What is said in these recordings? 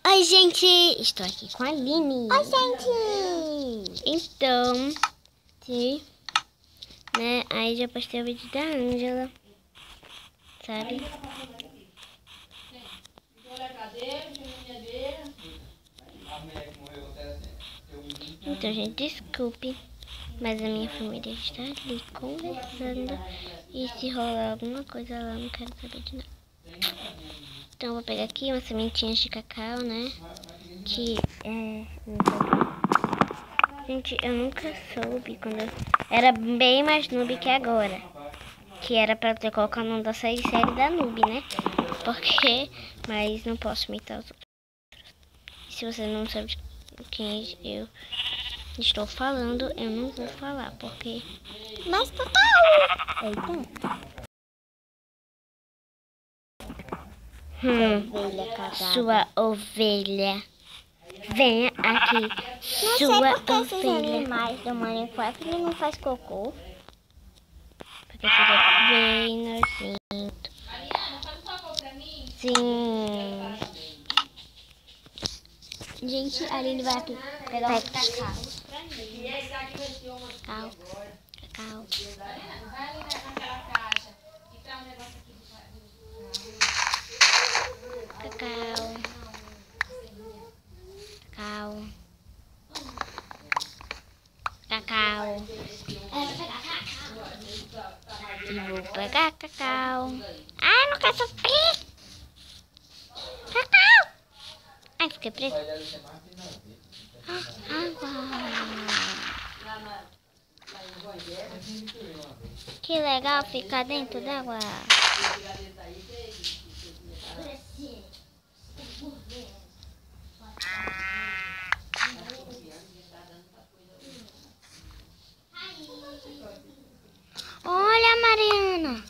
Oi, gente! Estou aqui com a Aline. Oi, gente! Então, né? Aí já postei o vídeo da Ângela, sabe? Então, gente, desculpe, mas a minha família está ali conversando e se rolar alguma coisa lá, eu não quero saber de nada. Então, eu vou pegar aqui umas sementinhas de cacau, né? Que gente, eu nunca soube quando eu era bem mais noob que agora. Que era pra ter colocado o nome da série da noob, né? Porque, mas não posso imitar os outros. Se você não sabe de quem eu estou falando, eu não vou falar, porque... Mas cacau! Eita. Ovelha cagada. Sua ovelha. Venha aqui. Não Sua sei porque esses ovelha. animais do Minecraft ele não faz cocô. Porque fica bem nojento. Sim. Gente, a Aline vai aqui pegar um cacau. Cacau. Cacau. Cacau. Cacau. E vou pegar cacau. Ai, não quero sofrer. Cacau. Ai, fiquei preso. Água. Que legal ficar dentro d'água. Olha, Mariana.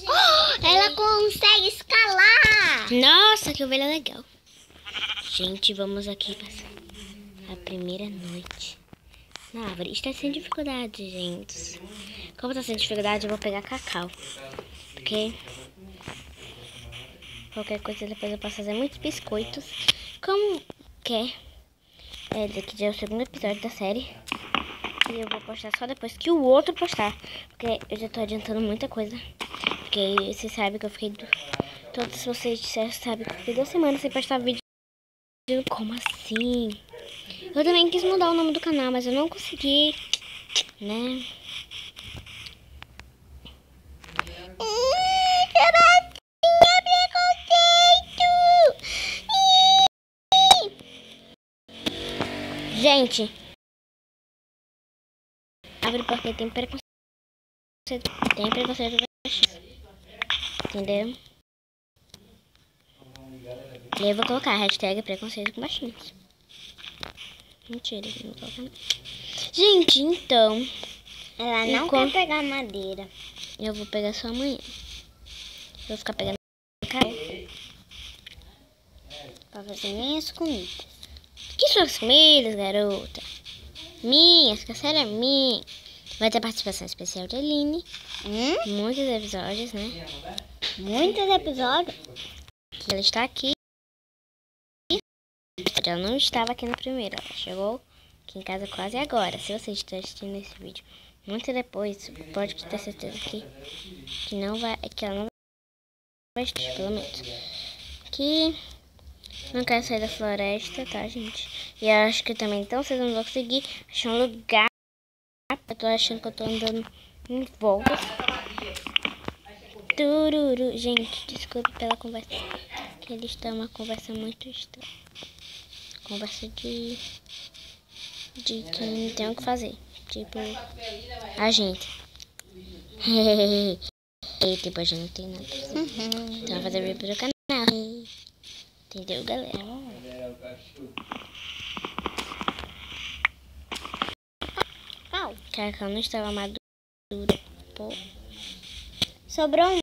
Oh, ela consegue escalar. Nossa, que ovelha legal. Gente, vamos aqui passar a primeira noite na árvore. Está sem dificuldade, gente. Como está sem dificuldade, eu vou pegar cacau. Porque qualquer coisa depois eu posso fazer muitos biscoitos. Como que daqui já é o segundo episódio da série. E eu vou postar só depois que o outro postar. Porque eu já tô adiantando muita coisa. Porque vocês sabem que eu fiquei... Todos vocês já sabem que eu fiquei 2 semanas sem postar vídeo. Como assim? Eu também quis mudar o nome do canal, mas eu não consegui, né? Gente, abre porque tem preconceito. Tem preconceito machista. Entendeu? E eu vou colocar a hashtag preconceito com baixinhos. Mentira, eu não vou colocar não. Gente, então... Ela não quer pegar madeira. Eu vou pegar só amanhã. Eu vou ficar pegando cacau Pra fazer minhas comidas. Que suas comidas, garota? Minhas, que a série é minha. Vai ter participação especial de Aline. Muitos episódios, né? Muitos episódios. Ela está aqui. Ela não estava aqui no primeiro. Ela chegou aqui em casa quase agora. Se você está assistindo esse vídeo muito depois, pode ter certeza que não vai, que ela não vai assistir, pelo menos. Que não quero sair da floresta, tá, gente? E eu acho que também, então, vocês não vão conseguir achar um lugar. Eu tô achando que eu tô andando em voltas. Tururu. Gente, desculpe pela conversa. Que eles estão uma conversa muito estranha. Conversa de que não tem o que fazer. Tipo, a gente. E tipo, a gente não tem nada. Então vai fazer vídeo pro canal. Entendeu, galera? Cacau não estava madura. Pô. Sobrou um.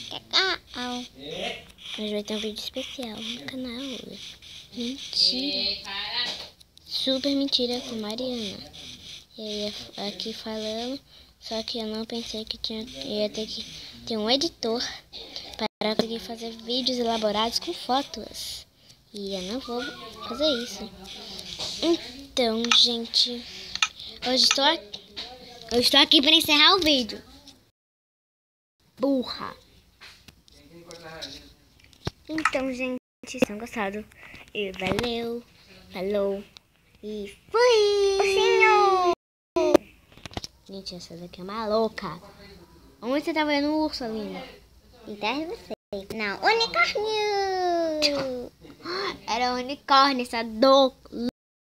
Cacau. Hoje vai ter um vídeo especial no canal. Mentira. super mentira com Mariana. E aí, aqui falando, só que eu não pensei que ia ter que ter um editor para conseguir fazer vídeos elaborados com fotos. E eu não vou fazer isso. Então, gente, hoje eu estou aqui para encerrar o vídeo. Burra. Então, gente, se vocês gostado, e valeu, falou e fui! Ursinho! Gente, essa daqui é uma louca. Onde você tá vendo o urso, Aline? Atrás de você. Não, unicórnio! Era unicórnio, essa